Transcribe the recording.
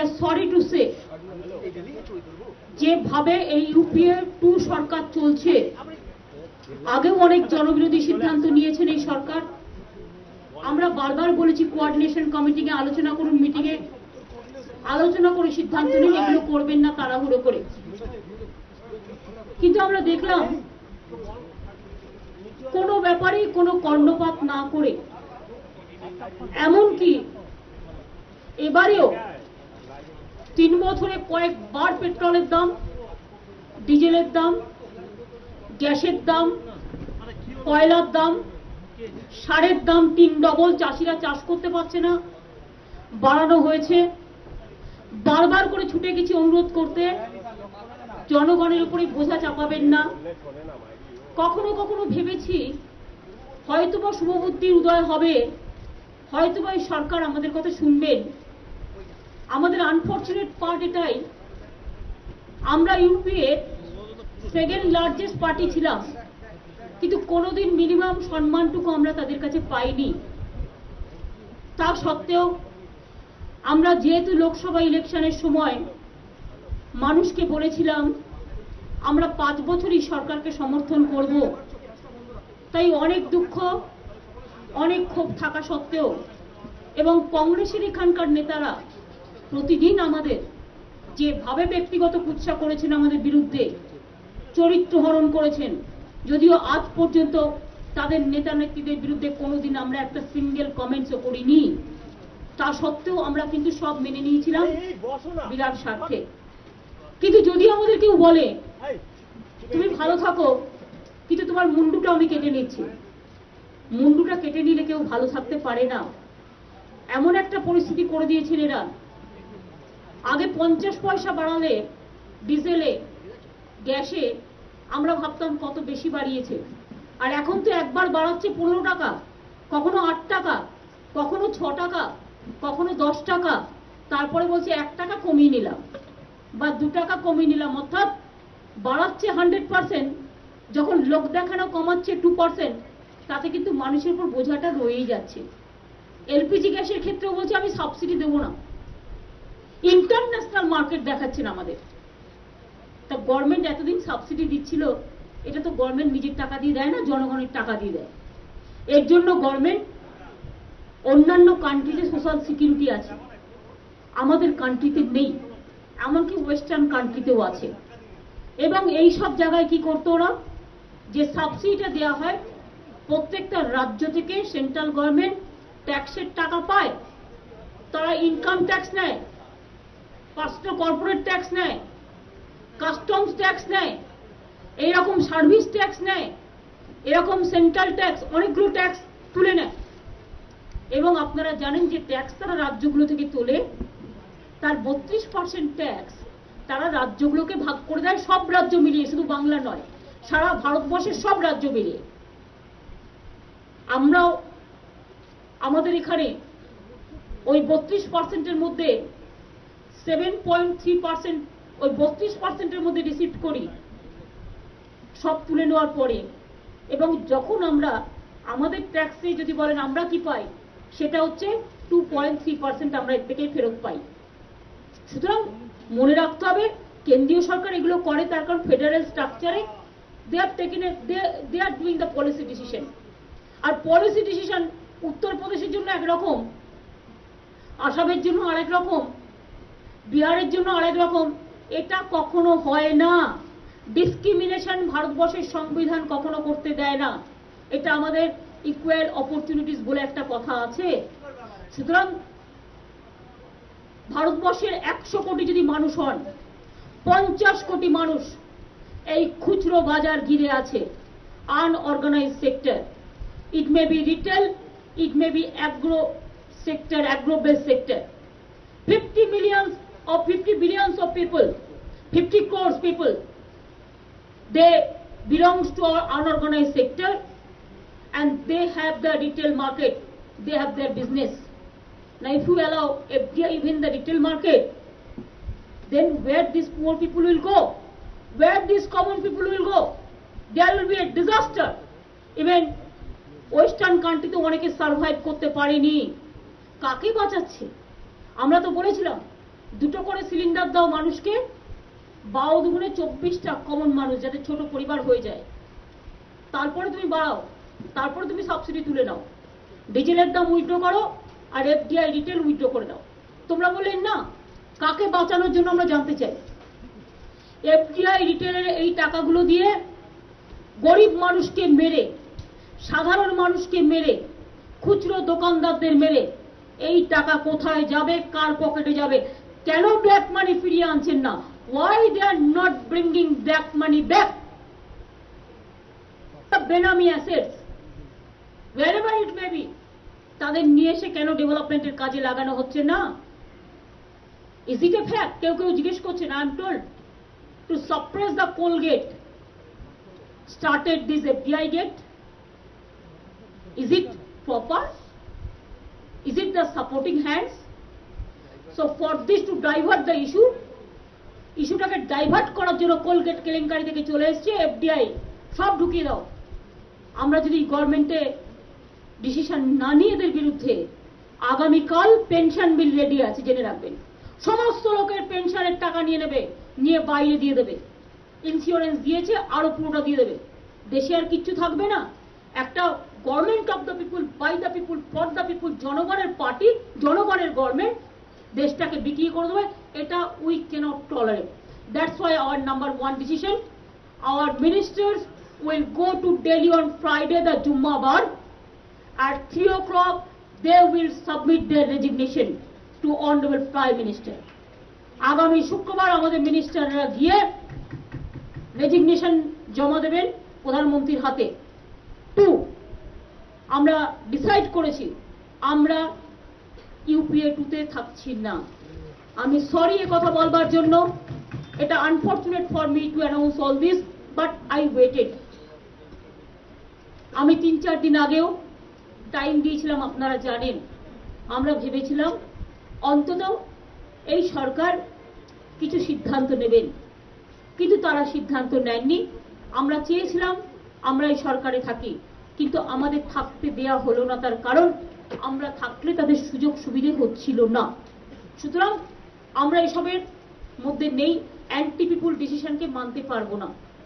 R sorry to say যেভাবে এই UPA 2 সরকার চলছে, আগেও অনেক জনবিরোধী সিদ্ধান্ত নিয়েছেন এই সরকার। আমরা বারবার বলেছি কোঅর্ডিনেশন কমিটিতে আলোচনা করুন, মিটিংয়ে আলোচনা করে সিদ্ধান্ত নিন, এগুলো করবেন না তাড়াহুড়ো করে। কিন্তু আমরা দেখলাম কোনো ব্যাপারেই কোনো কর্ণপাত না করে, এমনকি এবারেও 3 বছরে কয়েকবার পেট্রোলের দাম, ডিজেলের দাম, গ্যাসের দাম, কয়লার দাম, সারের দাম 3 ডবল, চাষিরা চাষ করতে পারছে না, বাড়ানো হয়েছে। বারবার করে ছুটে গেছি অনুরোধ করতে, জনগণের উপরে বোঝা চাপাবেন না। কখনো কখনো ভেবেছি হয়তোবা শুভবুদ্ধির উদয় হবে, হয়তোবা এই সরকার আমাদের কথা শুনবেন। আমাদের আনফরচুনেট পার্ট এটাই, আমরা ইউপিএ 2nd লার্জেস্ট পার্টি ছিলাম, কিন্তু কোনোদিন মিনিমাম সম্মানটুকু আমরা তাদের কাছে পাইনি। তা সত্ত্বেও আমরা যেহেতু লোকসভা ইলেকশনের সময় মানুষকে বলেছিলাম আমরা 5 বছরই সরকারকে সমর্থন করব, তাই অনেক দুঃখ, অনেক ক্ষোভ থাকা সত্ত্বেও এবং কংগ্রেসের এখানকার নেতারা প্রতিদিন আমাদের যেভাবে ব্যক্তিগত কুৎসা করেছেন, আমাদের বিরুদ্ধে চরিত্র হরণ করেছেন, যদিও আজ পর্যন্ত তাদের নেতা নেত্রীদের বিরুদ্ধে কোনোদিন আমরা একটা সিঙ্গেল কমেন্টসও করিনি, তা সত্ত্বেও আমরা কিন্তু সব মেনে নিয়েছিলাম বিরাট স্বার্থে। কিন্তু যদি আমাদের কেউ বলে তুমি ভালো থাকো, কিন্তু তোমার মুন্ডুটা আমি কেটে নিচ্ছি, মুন্ডুটা কেটে নিলে কেউ ভালো থাকতে পারে না। এমন একটা পরিস্থিতি করে দিয়েছেন এরা। আগে 50 পয়সা বাড়ালে ডিজেলে, গ্যাসে আমরা ভাবতাম কত বেশি বাড়িয়েছে, আর এখন তো একবার বাড়াচ্ছে 15 টাকা, কখনো 8 টাকা, কখনো 6 টাকা, কখনো 10 টাকা, তারপরে বলছে 1 টাকা কমিয়ে নিলাম বা 2 টাকা কমিয়ে নিলাম। অর্থাৎ বাড়াচ্ছে 100%, যখন লোক দেখানো কমাচ্ছে 2%, তাতে কিন্তু মানুষের উপর বোঝাটা রয়েই যাচ্ছে। এলপিজি গ্যাসের ক্ষেত্রেও বলছে আমি সাবসিডি দেবো না, ইন্টারন্যাশনাল মার্কেট দেখাচ্ছেন আমাদের। তা গভর্নমেন্ট এতদিন সাবসিডি দিচ্ছিল, এটা তো গভর্নমেন্ট নিজের টাকা দিয়ে দেয় না, জনগণের টাকা দিয়ে দেয়। এর জন্য গভর্নমেন্ট, অন্যান্য কান্ট্রিতে সোশ্যাল সিকিউরিটি আছে, আমাদের কান্ট্রিতে নেই, এমনকি ওয়েস্টার্ন কান্ট্রিতেও আছে। এবং এই সব জায়গায় কি করতো ওরা, যে সাবসিডিটা দেওয়া হয় প্রত্যেকটা রাজ্য থেকে সেন্ট্রাল গভর্নমেন্ট ট্যাক্সের টাকা পায়, তারা ইনকাম ট্যাক্স নেয়, পার্সোনাল কর্পোরেট ট্যাক্স নেয়, কাস্টমস ট্যাক্স নেয়, এইরকম সার্ভিস ট্যাক্স নেয়, এরকম সেন্ট্রাল ট্যাক্স, অনেকগুলো ট্যাক্স তুলে নেয়। এবং আপনারা জানেন যে ট্যাক্স তারা রাজ্যগুলো থেকে তোলে, তার 32% ট্যাক্স তারা রাজ্যগুলোকে ভাগ করে দেয়, সব রাজ্য মিলিয়ে, শুধু বাংলা নয়, সারা ভারতবর্ষের সব রাজ্য মিলিয়ে। আমরাও আমাদের এখানে ওই 32%-এর মধ্যে 7.3% ওই 32%-এর মধ্যে রিসিভ করি সব তুলে নেওয়ার পরে। এবং যখন আমরা আমাদের ট্যাক্সে যদি বলেন আমরা কি পাই, সেটা হচ্ছে 2.3% আমরা এর থেকেই ফেরত পাই। সুতরাং মনে রাখতে হবে কেন্দ্রীয় সরকার এগুলো করে, তার কারণ ফেডারেল স্ট্রাকচারে they are doing the policy decision. আর পলিসি ডিসিশন উত্তরপ্রদেশের জন্য একরকম, আসামের জন্য আরেক রকম, বিহারের জন্য আরেক রকম। এটা কখনো হয় না। ডিসক্রিমিনেশন ভারতবর্ষের সংবিধান কখনো করতে দেয় না। এটা আমাদের ইকুয়াল অপরচুনিটিস বলে একটা কথা আছে। সুতরাং ভারতবর্ষের 100 কোটি যদি মানুষ হন, 50 কোটি মানুষ এই খুচরো বাজার ঘিরে আছে, unorganised sector. It may be retail, it may be agro sector, agro-based sector. 50 billions of people, 50 crores people, they belongs to our unorganized sector, and they have the retail market, they have their business. Now if you allow FDI even the retail market, then where these poor people will go? Where these common people will go? There will be a disaster. Even western কান্ট্রিতে অনেকে survive করতে পারেনি। কাকে বাঁচাচ্ছে? আমরা তো বলেছিলাম 2টো করে সিলিন্ডার দাও মানুষকে, 12 দুগুণে 24টা কমন মানুষ যাদের ছোট পরিবার হয়ে যায়, তারপরে তুমি বাড়াও, তারপরে তুমি সাবসিডি তুলে নাও, ডিজেলের দাম উইথড্র করো, আর এফডিআই রিটেল উইথড্র করে দাও। তোমরা বললেন না, কাকে বাঁচানোর জন্য আমরা জানতে চাই। এফডিআই রিটেলের এই টাকাগুলো দিয়ে গরিব মানুষকে মেরে, সাধারণ মানুষকে মেরে, খুচরো দোকানদারদের মেরে এই টাকা কোথায় যাবে, কার পকেটে যাবে? কেন ব্ল্যাক মানি ফিরিয়ে আনছেন না? Why they are not bringing black money back? The Benami assets, wherever it may be, তাদের নিয়ে এসে কেন ডেভেলপমেন্টের কাজে লাগানো হচ্ছে না? Is it a fact? কেউ কেউ জিজ্ঞেস করছেন, I am told to suppress the coal gate started this FDI gate. Is it proper? Is it the supporting hands? So for this to divert the ইস্যুটাকে ডাইভার্ট করার জন্য Colgate কেলেঙ্কারি থেকে চলে এসছে এফডিআই, সব ঢুকিয়ে দাও। আমরা যদি গভর্নমেন্টে ডিসিশন না নিয়ে এদের বিরুদ্ধে, আগামীকাল পেনশন বিল রেডি আছে, জেনে রাখবেন। সমস্ত লোকের পেনশনের টাকা নিয়ে নেবে, নিয়ে বাইরে দিয়ে দেবে। ইন্স্যুরেন্স দিয়েছে, আরো পুরোটা দিয়ে দেবে। দেশে আর কিচ্ছু থাকবে না। একটা government of the people, by the people, for the people, জনগণের পার্টি, জনগণের গভর্নমেন্ট দেশটাকে বিক্রি করে দেবে। এটা we cannot tolerate. That's why our number 1 decision, our ministers will go to Delhi on Friday, the Jummah bar. At 3 o'clock, they will submit their resignation to Honorable Prime Minister. আগামী শুক্রবার আমাদের মিনিস্টাররা গিয়ে resignation জমা দেবেন প্রধানমন্ত্রীর হাতে। 2, আমরা decide করেছি আমরা ইউপিএ 2-তে থাকছি না। আমি সরি এ কথা বলবার জন্য, এটা unfortunate for me to announce all this, but I waited. আমি 3-4 দিন আগেও টাইম দিয়েছিলাম, আপনারা জানেন। আমরা ভেবেছিলাম অন্তত এই সরকার কিছু সিদ্ধান্ত নেবেন, কিন্তু তারা সিদ্ধান্ত নেননি। আমরা চেয়েছিলাম আমরা এই সরকারে থাকি, কিন্তু আমাদের থাকতে দেয়া হলো না। তার কারণ আমরা থাকলে তাদের সুযোগ সুবিধে হচ্ছিল না। সুতরাং আমরা এসবের মধ্যে নেই, অ্যান্টি পিপুল ডিসিশনকে মানতে পারবো না।